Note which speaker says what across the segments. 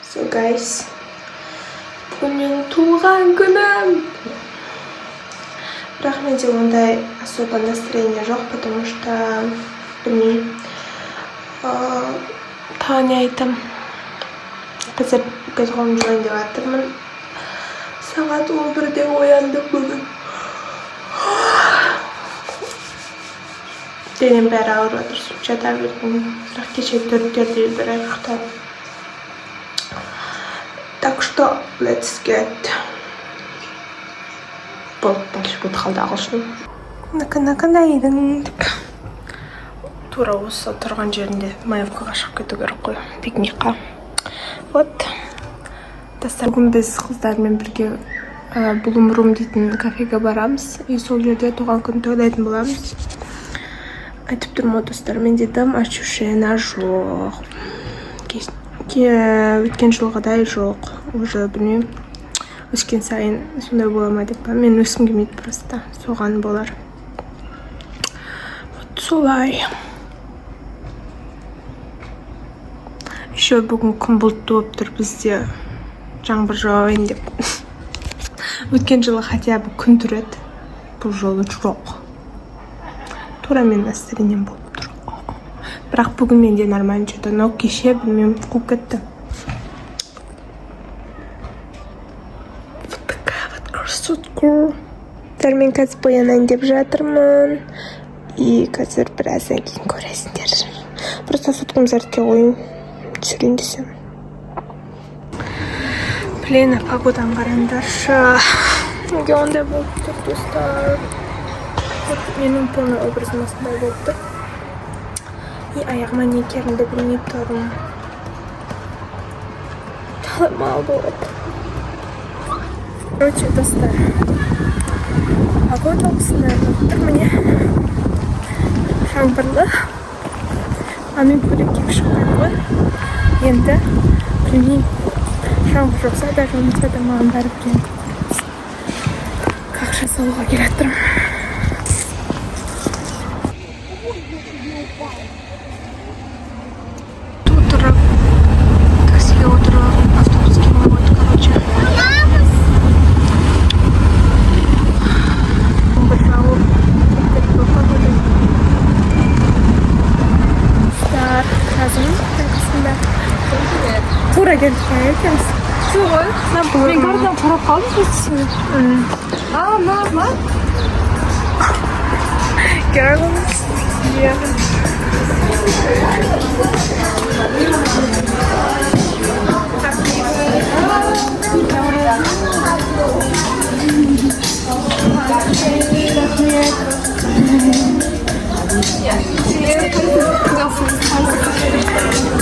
Speaker 1: So guys, бүгін туған күнім. Бірақ менде ондай особо настроение жоқ, потому что білмеймін. Таңе айтам. Қазір қойын жойын деп жатырмын. Сағат 11-де ояндым бүгін. Денем бәрі ауырып жатыр, жата бердім. Бірақ кеше 4-терде бір аяқтан. Так что, let's get. Болды, дальше будет қалды ағылшын. Қандай деп. Тура осы тұрған жерінде маевкаға шығып кету керек қой, пикникқа. Вот. Достар, бүгін біз қыздармен бірге Bloom Room дейтін кафеге барамыз. И сол жерде туған күн тойлайтын боламыз. Айтып тұрмын достар, мен дедім, ощущение жоқ. Өткен жылғыдай жоқ. Уже білмеймін. Өскен сайын сондай бола ма деп па. Мен өскім келмейді просто. Соған болар. Вот солай. Еще бүгін күн бұлтты болып тұр бізде. Жаңбыр жауайын деп. Өткен жылы хотя бы күн тұрады. Бұл жолы жоқ. Тура мен настроением болып тұр. Бірақ бүгін менде нормально что-то, но кеше білмеймін қуып кетті. Вот такая вот красотка. Мен қазір боянайын деп жатырмын. И қазір біраздан кейін көресіңдер. Просто соткам зәртке қойын түсірейін десем. Блин, погоданы қараңдаршы. Неге ондай болып тұр, достар? Менің полный образым осындай болып тұр. И аяғыма не керімді білмей тұрмын. Талмал болып. Короче, достар. Погода осындай болып тұр міне. Жаңбырлы. Мен көйлекке шықпаймын ғой. Енді білмеймін. Жаңбыр жоқса да, жауынса да маған бәрі білген көреміз. Қақша салуға келе тұрмын. Тура келіп шығайын екенбіз. Жоқ ой, мен картадан қарап қалдым сөйтсің. Мына. Girls.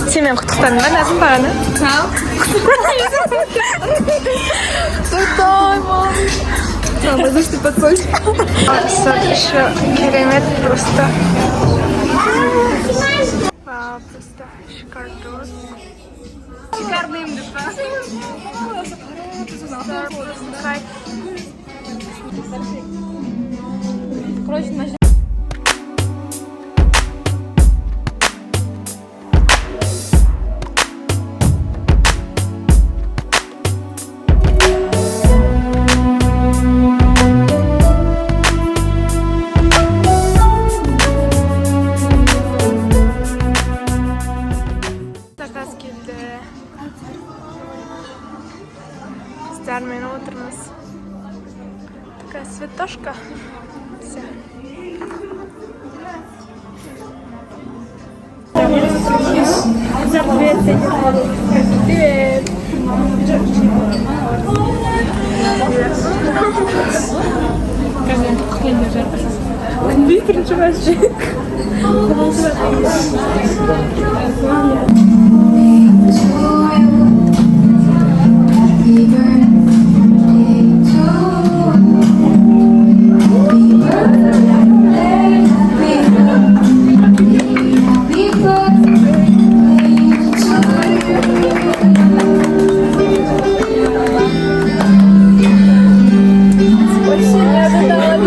Speaker 1: Семен құттықтадың ба, Назым бағана? Тотай, мам. Воздушный подсолнечник. Сад еще керемет просто. Вау, просто шикардос. Шикарным, да? Короче, начнем. Қыздармен отырмыз. Такая цветошка. Все. Привет. Привет. Кімбей бірінші мәшек.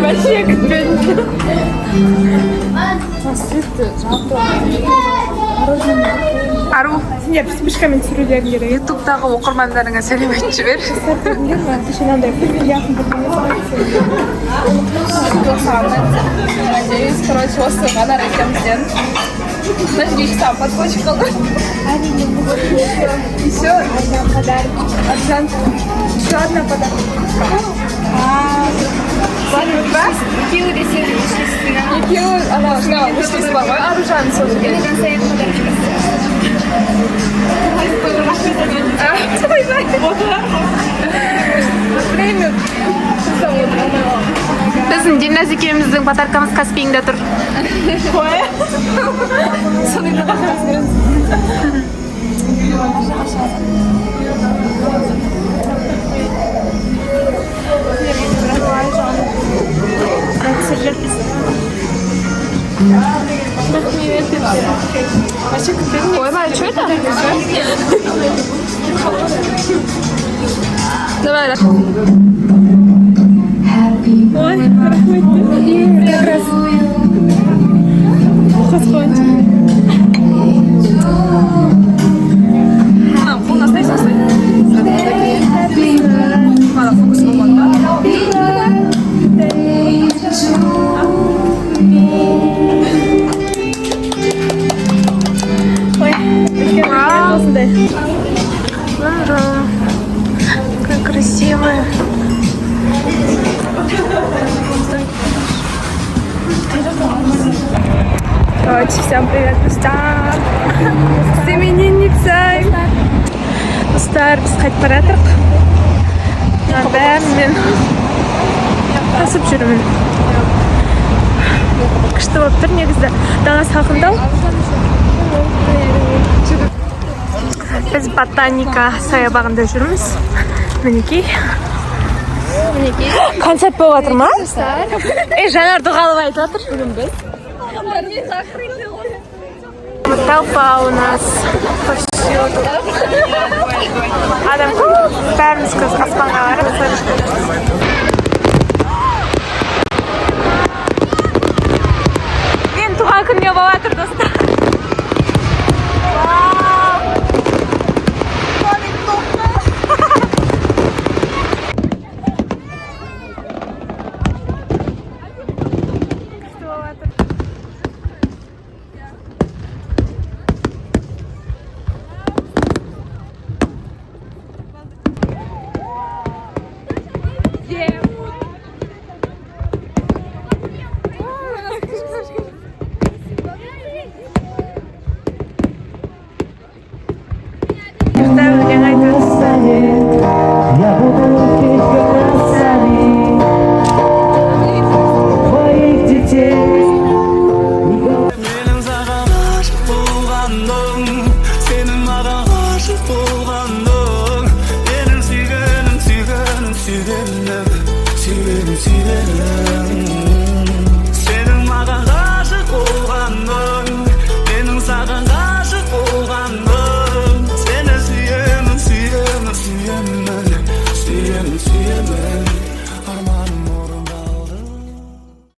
Speaker 1: Вообще, бедный.
Speaker 2: Ару,
Speaker 1: Сен де вспышкамен түсірулерің керек.
Speaker 2: ютубтағы оқырмандарыңа сәлем айтып жібер.
Speaker 1: Кеше мынандай жақын
Speaker 3: Надеюсь, короче, осы ғана екеумізден. На 3 часа подсочка. Еще одна подарок. Еще одна подарок. Екеуі де сен вишлистіңа. Екеуі, ана, вишлист бар ғой, Аружан сол жерге. Одан сайын подарочка. Время.
Speaker 2: Біздің Дильназ екеуміздің подаркамыз Каспийіңде тұр.
Speaker 3: Соны да қашамыз.
Speaker 2: Ойбай, что это? Давай,
Speaker 1: Ой, рахмет. Как раз.
Speaker 3: Бұл настоящий. Мана фокус болмады.
Speaker 2: как красивая.
Speaker 1: Короче, всем привет, достар. С именинницей. Достар, біз қайтып бара жатырық. Бәрін мен тасып жүрмін. Күшті болып тұр, негізі дала салқындау. Біз ботаника саябағында жүрміз. Мінекей. Концерт болып жатыр ма? Жанар дұғалып айтып жатыр. Бүгін біз. Толпа у нас повсюду. Адам, бәріміз көз аспанға қарап.